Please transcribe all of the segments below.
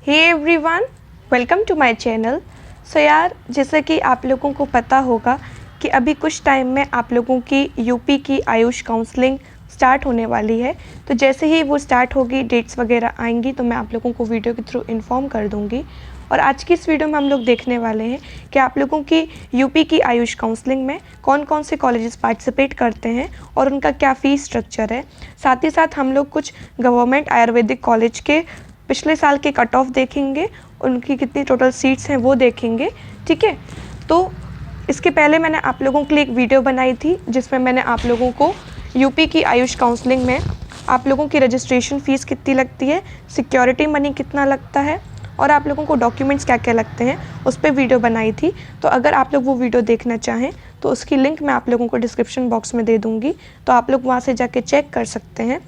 Hey everyone, welcome to my channel. So यार, जैसे कि आप लोगों को पता होगा कि अभी कुछ टाइम में आप लोगों की यूपी की आयुष काउंसलिंग स्टार्ट होने वाली है। तो जैसे ही वो स्टार्ट होगी, डेट्स वगैरह आएंगी तो मैं आप लोगों को वीडियो के थ्रू इन्फॉर्म कर दूंगी। और आज की इस वीडियो में हम लोग देखने वाले हैं कि आप लोगों की यूपी की आयुष काउंसलिंग में कौन कौन से कॉलेजेस पार्टिसिपेट करते हैं और उनका क्या फ़ीस स्ट्रक्चर है। साथ ही साथ हम लोग कुछ गवर्नमेंट आयुर्वेदिक कॉलेज के पिछले साल के कट ऑफ देखेंगे, उनकी कितनी टोटल सीट्स हैं वो देखेंगे। ठीक है, तो इसके पहले मैंने आप लोगों के लिए एक वीडियो बनाई थी जिसमें मैंने आप लोगों को यूपी की आयुष काउंसलिंग में आप लोगों की रजिस्ट्रेशन फ़ीस कितनी लगती है, सिक्योरिटी मनी कितना लगता है और आप लोगों को डॉक्यूमेंट्स क्या क्या लगते हैं उस पर वीडियो बनाई थी। तो अगर आप लोग वो वीडियो देखना चाहें तो उसकी लिंक मैं आप लोगों को डिस्क्रिप्शन बॉक्स में दे दूँगी, तो आप लोग वहाँ से जाके चेक कर सकते हैं।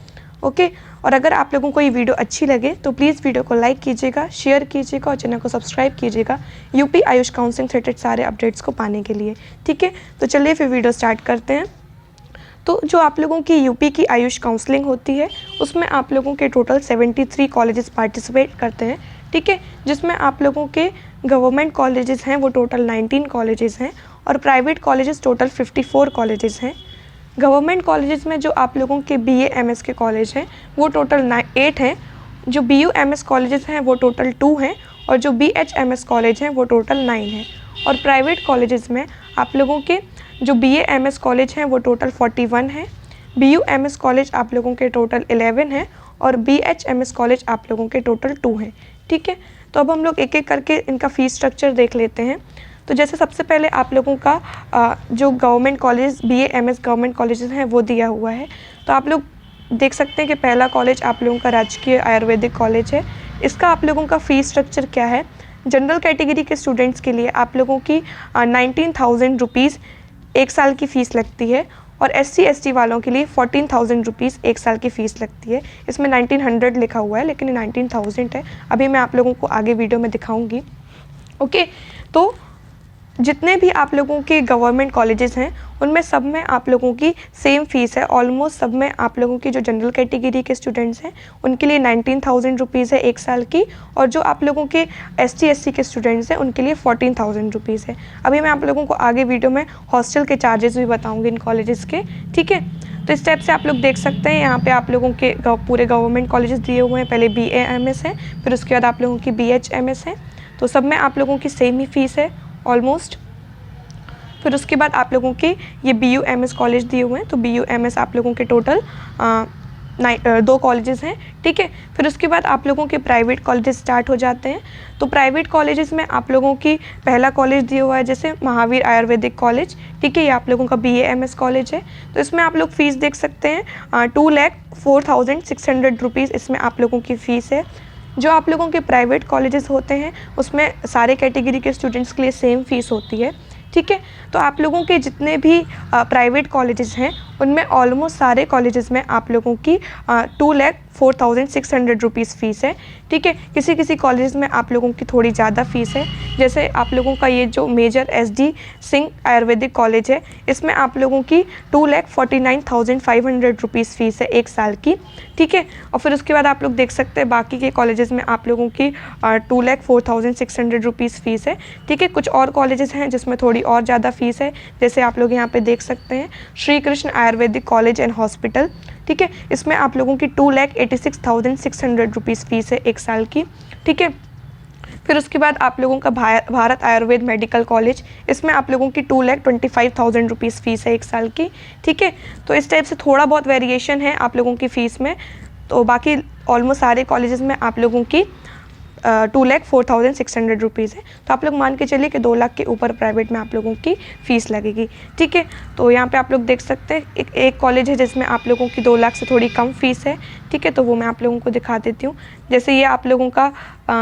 ओके, और अगर आप लोगों को ये वीडियो अच्छी लगे तो प्लीज़ वीडियो को लाइक कीजिएगा, शेयर कीजिएगा और चैनल को सब्सक्राइब कीजिएगा यूपी आयुष काउंसलिंग से रिलेटेड सारे अपडेट्स को पाने के लिए। ठीक है, तो चलिए फिर वीडियो स्टार्ट करते हैं। तो जो आप लोगों की यूपी की आयुष काउंसलिंग होती है उसमें आप लोगों के टोटल 73 कॉलेजेस पार्टिसिपेट करते हैं। ठीक है, जिसमें आप लोगों के गवर्नमेंट कॉलेजेस हैं वो टोटल 19 कॉलेजेस हैं और प्राइवेट कॉलेजेस टोटल 54 कॉलेजेस हैं। गवर्नमेंट कॉलेजेस में जो आप लोगों के BA MS के कॉलेज हैं वो टोटल 8 हैं, जो BU MS कॉलेजेस हैं वो टोटल 2 हैं और जो BH MS कॉलेज हैं वो टोटल 9 हैं। और प्राइवेट कॉलेजेस में आप लोगों के जो BA MS कॉलेज हैं वो टोटल 41 हैं, BU MS कॉलेज आप लोगों के टोटल 11 हैं और BH MS कॉलेज आप लोगों के टोटल 2 हैं। ठीक है, तो अब हम लोग एक एक करके इनका फ़ीस स्ट्रक्चर देख लेते हैं। तो जैसे सबसे पहले आप लोगों का जो government college BA MS government colleges हैं वो दिया हुआ है। तो आप लोग देख सकते हैं कि पहला कॉलेज आप लोगों का राजकीय आयुर्वेदिक कॉलेज है। इसका आप लोगों का फ़ीस स्ट्रक्चर क्या है? जनरल कैटेगरी के स्टूडेंट्स के लिए आप लोगों की 19,000 रुपीज़ एक साल की फ़ीस लगती है और SC ST वालों के लिए 14,000 रुपीज़ एक साल की फ़ीस लगती है। इसमें 1900 लिखा हुआ है लेकिन ये 19,000 है। अभी मैं आप लोगों को आगे वीडियो में दिखाऊंगी। ओके, तो जितने भी आप लोगों के गवर्नमेंट कॉलेजेस हैं उनमें सब में आप लोगों की सेम फ़ीस है। ऑलमोस्ट सब में आप लोगों की जो जनरल कैटेगरी के स्टूडेंट्स हैं उनके लिए 19,000 रुपीज़ है एक साल की और जो आप लोगों के ST SC के स्टूडेंट्स हैं उनके लिए 14,000 रुपीज़ है। अभी मैं आप लोगों को आगे वीडियो में हॉस्टल के चार्जेस भी बताऊँगी इन कॉलेजेस के। ठीक है, तो इस टाइप से आप लोग देख सकते हैं यहाँ पे आप लोगों के पूरे गवर्नमेंट कॉलेजेस दिए हुए हैं। पहले BA MS है, फिर उसके बाद आप लोगों की BH MS है। तो सब में आप लोगों की सेम ही फ़ीस है ऑलमोस्ट। फिर उसके बाद आप लोगों के ये BU MS कॉलेज दिए हुए हैं। तो BU MS आप लोगों के टोटल 2 कॉलेजेस हैं। ठीक है, फिर उसके बाद आप लोगों के प्राइवेट कॉलेजेस स्टार्ट हो जाते हैं। तो प्राइवेट कॉलेजेस में आप लोगों की पहला कॉलेज दिया हुआ है जैसे महावीर आयुर्वेदिक कॉलेज। ठीक है, ये आप लोगों का BA MS कॉलेज है। तो इसमें आप लोग फ़ीस देख सकते हैं 2,04,600 रुपीज़ इसमें आप लोगों की फ़ीस है। जो आप लोगों के प्राइवेट कॉलेजेस होते हैं उसमें सारे कैटेगरी के स्टूडेंट्स के लिए सेम फ़ीस होती है। ठीक है, तो आप लोगों के जितने भी प्राइवेट कॉलेजेस हैं उनमें ऑलमोस्ट सारे कॉलेजेस में आप लोगों की 2,04,600 रुपीज़ फ़ीस है। ठीक है, किसी किसी कॉलेज में आप लोगों की थोड़ी ज़्यादा फ़ीस है। जैसे आप लोगों का ये जो major SD Singh ayurvedic college है इसमें आप लोगों की 2,49,500 रुपीज़ फ़ीस है एक साल की। ठीक है, और फिर उसके बाद आप लोग देख सकते हैं बाकी के कॉलेजेस में आप लोगों की 2,04,600 रुपीज़ फ़ीस है। ठीक है, कुछ और कॉलेजेस हैं जिसमें थोड़ी और ज़्यादा फ़ीस है, जैसे आप लोग यहाँ पे देख सकते हैं Shri Krishna Ayurvedic college and hospital. ठीक है, इसमें आप लोगों की 2,86,600 रुपीज़ फ़ीस है एक साल की। ठीक है, फिर उसके बाद आप लोगों का भारत आयुर्वेद मेडिकल कॉलेज, इसमें आप लोगों की 2,25,000 रुपीज़ फ़ीस है एक साल की। ठीक है, तो इस टाइप से थोड़ा बहुत वेरिएशन है आप लोगों की फ़ीस में। तो बाकी ऑलमोस्ट सारे कॉलेजेस में आप लोगों की 2,04,600 रुपीज़ है। तो आप लोग मान के चलिए कि 2 लाख के ऊपर प्राइवेट में आप लोगों की फ़ीस लगेगी। ठीक है, तो यहाँ पे आप लोग देख सकते हैं एक कॉलेज है जिसमें आप लोगों की 2 लाख से थोड़ी कम फ़ीस है। ठीक है, तो वो मैं आप लोगों को दिखा देती हूँ। जैसे ये आप लोगों का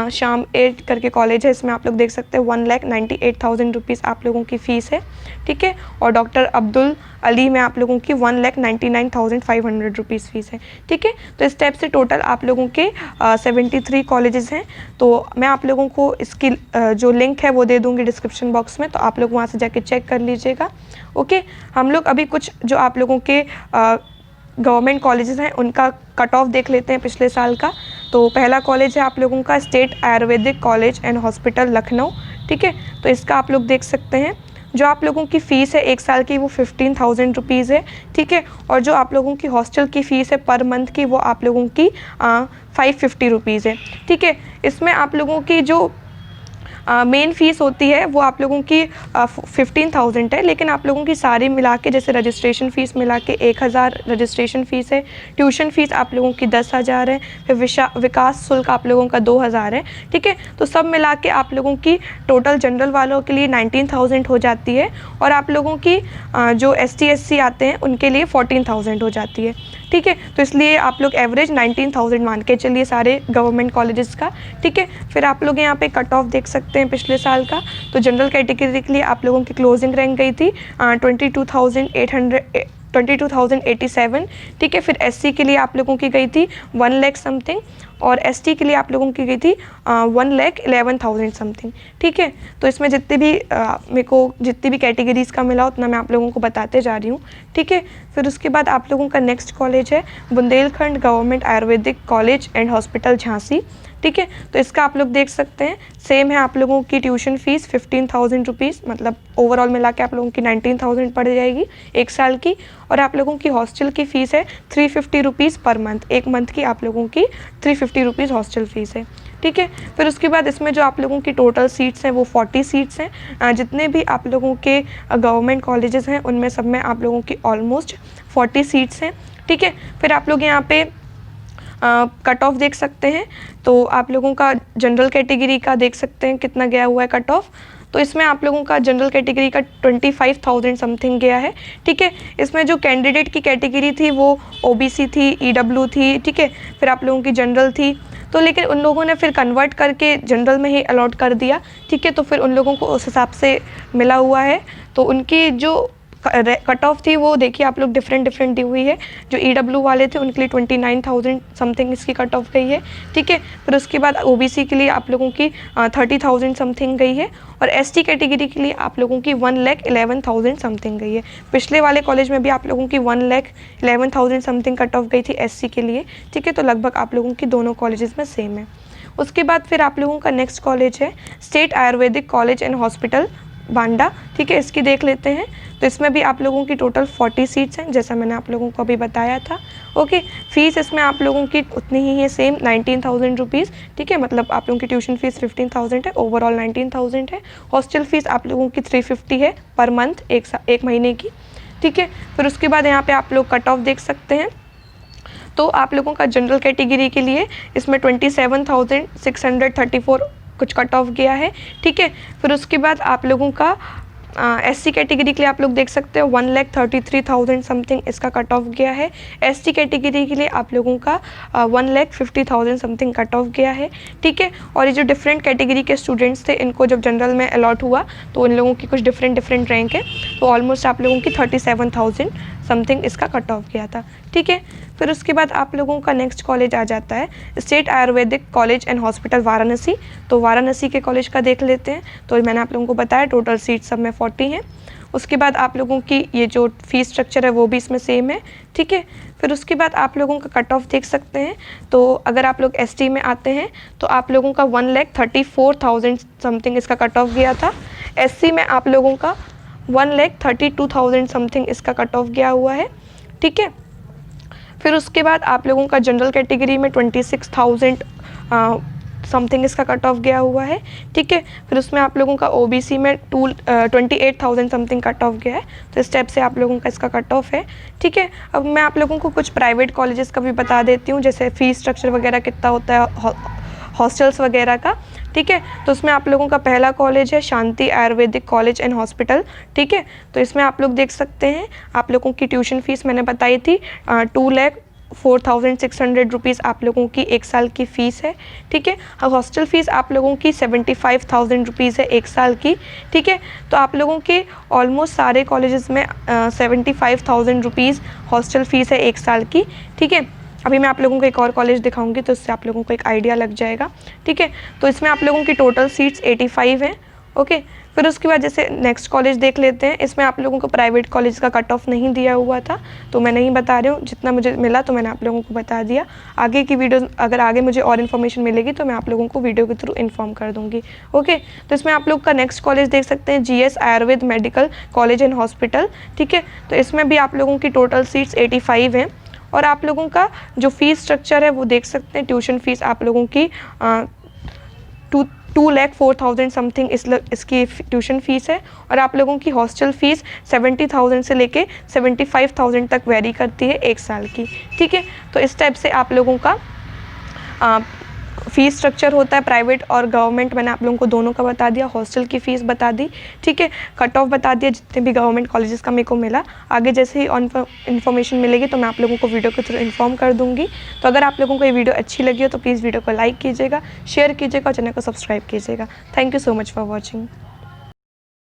शाम 8 करके कॉलेज है, इसमें आप लोग देख सकते हैं 1,98,000 रुपीज़ आप लोगों की फ़ीस है। ठीक है, और डॉक्टर अब्दुल अली में आप लोगों की 1,99,500 रुपीज़ फ़ीस है। ठीक है, तो इस टाइप से टोटल आप लोगों के 73 कॉलेजेस हैं। तो मैं आप लोगों को इसकी जो लिंक है वो दे दूँगी डिस्क्रिप्शन बॉक्स में, तो आप लोग वहाँ से जाके चेक कर लीजिएगा। ओके, हम लोग अभी कुछ जो आप लोगों के गवर्नमेंट कॉलेजेस हैं उनका कट ऑफ देख लेते हैं पिछले साल का। तो पहला कॉलेज है आप लोगों का state Ayurvedic college and hospital Lucknow, ठीक है। तो इसका आप लोग देख सकते हैं जो आप लोगों की फ़ीस है 1 साल की वो 15,000 रुपीज़ है, ठीक है। और जो आप लोगों की हॉस्टल की फ़ीस है पर मंथ की वो आप लोगों की 550 रुपीज़ है, ठीक है। इसमें आप लोगों की जो मेन फ़ीस होती है वो आप लोगों की 15,000 है, लेकिन आप लोगों की सारी मिला के जैसे रजिस्ट्रेशन फ़ीस मिला के 1,000 रजिस्ट्रेशन फ़ीस है, ट्यूशन फ़ीस आप लोगों की 10,000 है, फिर विकास शुल्क आप लोगों का 2,000 है, ठीक है। तो सब मिला के आप लोगों की टोटल जनरल वालों के लिए 19,000 हो जाती है, और आप लोगों की जो ST SC आते हैं उनके लिए 14,000 हो जाती है, ठीक है। तो इसलिए आप लोग एवरेज 19,000 मान के चलिए सारे गवर्नमेंट कॉलेजेस का, ठीक है। फिर आप लोग यहाँ पे कट ऑफ देख सकते हैं पिछले साल का। तो जनरल कैटेगरी के लिए आप लोगों की क्लोजिंग रैंक गई थी 22,087, ठीक है। फिर SC के लिए आप लोगों की गई थी 1 लाख समथिंग, और ST के लिए आप लोगों की गई थी 1,11,000 समथिंग, ठीक है। तो इसमें जितने भी मेरे को जितनी भी कैटेगरीज़ का मिला उतना मैं आप लोगों को बताते जा रही हूँ, ठीक है। फिर उसके बाद आप लोगों का नेक्स्ट कॉलेज है Bundelkhand government Ayurvedic college and hospital Jhansi, ठीक है। तो इसका आप लोग देख सकते हैं सेम है, आप लोगों की ट्यूशन फ़ीस 15,000 रुपीज़, मतलब ओवरऑल मिला के आप लोगों की 19,000 पड़ जाएगी 1 साल की। और आप लोगों की हॉस्टल की फ़ीस है 350 रुपीज़ पर मंथ, 1 मंथ की आप लोगों की 350 रुपीज़ हॉस्टल फ़ीस है, ठीक है। फिर उसके बाद इसमें जो आप लोगों की टोटल सीट्स हैं वो 40 सीट्स हैं। जितने भी आप लोगों के गवर्नमेंट कॉलेजेस हैं उनमें सब में आप लोगों की ऑलमोस्ट 40 सीट्स हैं, ठीक है। फिर आप लोग यहाँ पे कट ऑफ देख सकते हैं। तो आप लोगों का जनरल कैटेगरी का देख सकते हैं कितना गया हुआ है कट ऑफ। तो इसमें आप लोगों का जनरल कैटेगरी का 25,000 समथिंग गया है, ठीक है। इसमें जो कैंडिडेट की कैटेगरी थी वो OBC थी, EW थी, ठीक है। फिर आप लोगों की जनरल थी, तो लेकिन उन लोगों ने फिर कन्वर्ट करके जनरल में ही अलॉट कर दिया, ठीक है। तो फिर उन लोगों को उस हिसाब से मिला हुआ है। तो उनकी जो कट ऑफ थी वो देखिए आप लोग डिफरेंट दी हुई है। जो EW वाले थे उनके लिए 29,000 समथिंग इसकी कट ऑफ गई है, ठीक है। फिर उसके बाद OBC के लिए आप लोगों की 30,000 समथिंग गई है, और ST कैटेगरी के लिए आप लोगों की 1,11,000 समथिंग गई है। पिछले वाले कॉलेज में भी आप लोगों की 1,11,000 समथिंग कट ऑफ गई थी SC के लिए, ठीक है। तो लगभग आप लोगों की दोनों कॉलेजेस में सेम है। उसके बाद फिर आप लोगों का नेक्स्ट कॉलेज है state Ayurvedic college and hospital Banda, ठीक है। इसकी देख लेते हैं। तो इसमें भी आप लोगों की टोटल 40 सीट्स हैं, जैसा मैंने आप लोगों को अभी बताया था, ओके। फीस इसमें आप लोगों की उतनी ही है सेम 19,000 रुपीज़, ठीक है। मतलब आप लोगों की ट्यूशन फीस 15,000 है, ओवरऑल 19,000 है। हॉस्टल फीस आप लोगों की 350 है पर मंथ, एक महीने की, ठीक है। फिर उसके बाद यहाँ पर आप लोग कट ऑफ देख सकते हैं। तो आप लोगों का जनरल कैटेगरी के लिए इसमें 27,634 कुछ कट ऑफ गया है, ठीक है। फिर उसके बाद आप लोगों का SC कैटेगरी के लिए आप लोग देख सकते हैं 1,33,000 समथिंग इसका कट ऑफ गया है। ST कैटेगरी के लिए आप लोगों का 1,50,000 समथिंग कट ऑफ गया है, ठीक है। और ये जो डिफरेंट कैटेगरी के स्टूडेंट्स थे इनको जब जनरल में अलॉट हुआ तो इन लोगों की कुछ डिफरेंट रैंक है, तो ऑलमोस्ट आप लोगों की 37,000 समथिंग इसका कट ऑफ गया था, ठीक है। फिर उसके बाद आप लोगों का नेक्स्ट कॉलेज आ जाता है state Ayurvedic college and hospital Varanasi. तो वाराणसी के कॉलेज का देख लेते हैं। तो मैंने आप लोगों को बताया टोटल सीट सब में 40 हैं। उसके बाद आप लोगों की ये जो फीस स्ट्रक्चर है वो भी इसमें सेम है, ठीक है। फिर उसके बाद आप लोगों का कट ऑफ देख सकते हैं। तो अगर आप लोग ST में आते हैं तो आप लोगों का 1,34,000 समथिंग इसका कट ऑफ गया था। SC में आप लोगों का 1,32,000 समथिंग इसका कट ऑफ गया हुआ है, ठीक है। फिर उसके बाद आप लोगों का जनरल कैटेगरी में 26,000 समथिंग इसका कट ऑफ गया हुआ है, ठीक है। फिर उसमें आप लोगों का OBC में 28,000 समथिंग कट ऑफ गया है। तो इस टाइप से आप लोगों का इसका कट ऑफ है, ठीक है। अब मैं आप लोगों को कुछ प्राइवेट कॉलेजेस का भी बता देती हूँ, जैसे फ़ीस स्ट्रक्चर वगैरह कितना होता है हॉस्टल्स वगैरह का, ठीक है। तो उसमें आप लोगों का पहला कॉलेज है शांति आयुर्वेदिक कॉलेज एंड हॉस्पिटल, ठीक है। तो इसमें आप लोग देख सकते हैं आप लोगों की ट्यूशन फ़ीस मैंने बताई थी 2,04,600 रुपीज़ आप लोगों की 1 साल की फ़ीस है, ठीक है। हॉस्टल फ़ीस आप लोगों की 75,000 रुपीज़ है 1 साल की, ठीक है। तो आप लोगों के ऑलमोस्ट सारे कॉलेजेस में 75,000 रुपीज़ हॉस्टल फ़ीस है 1 साल की, ठीक है। अभी मैं आप लोगों को एक और कॉलेज दिखाऊंगी तो इससे आप लोगों को एक आइडिया लग जाएगा, ठीक है। तो इसमें आप लोगों की टोटल सीट्स 85 हैं, ओके। फिर उसके बाद जैसे नेक्स्ट कॉलेज देख लेते हैं। इसमें आप लोगों को प्राइवेट कॉलेज का कट ऑफ नहीं दिया हुआ था, तो मैं नहीं बता रही हूँ, जितना मुझे मिला तो मैंने आप लोगों को बता दिया। आगे की वीडियो अगर आगे मुझे और इन्फॉर्मेशन मिलेगी तो मैं आप लोगों को वीडियो के थ्रू इन्फॉर्म कर दूँगी। ओके, तो इसमें आप लोग का नेक्स्ट कॉलेज देख सकते हैं GS Ayurveda medical college and hospital. ठीक है, तो इसमें भी आप लोगों की टोटल सीट्स 85 हैं। और आप लोगों का जो फीस स्ट्रक्चर है वो देख सकते हैं। ट्यूशन फीस आप लोगों की 2,04,000 समथिंग इसकी ट्यूशन फ़ीस है। और आप लोगों की हॉस्टल फ़ीस 70,000 से लेके 75,000 तक वेरी करती है 1 साल की। ठीक है, तो इस टाइप से आप लोगों का फ़ीस स्ट्रक्चर होता है। प्राइवेट और गवर्नमेंट मैंने आप लोगों को दोनों का बता दिया, हॉस्टल की फ़ीस बता दी। ठीक है, कट ऑफ बता दिया जितने भी गवर्नमेंट कॉलेजेस का मेरे को मिला। आगे जैसे ही इन्फॉर्मेशन मिलेगी तो मैं आप लोगों को वीडियो के थ्रू इन्फॉर्म कर दूँगी। तो अगर आप लोगों को ये वीडियो अच्छी लगी हो तो प्लीज़ वीडियो को लाइक कीजिएगा, शेयर कीजिएगा और चैनल को सब्सक्राइब कीजिएगा। Thank you so much for watching.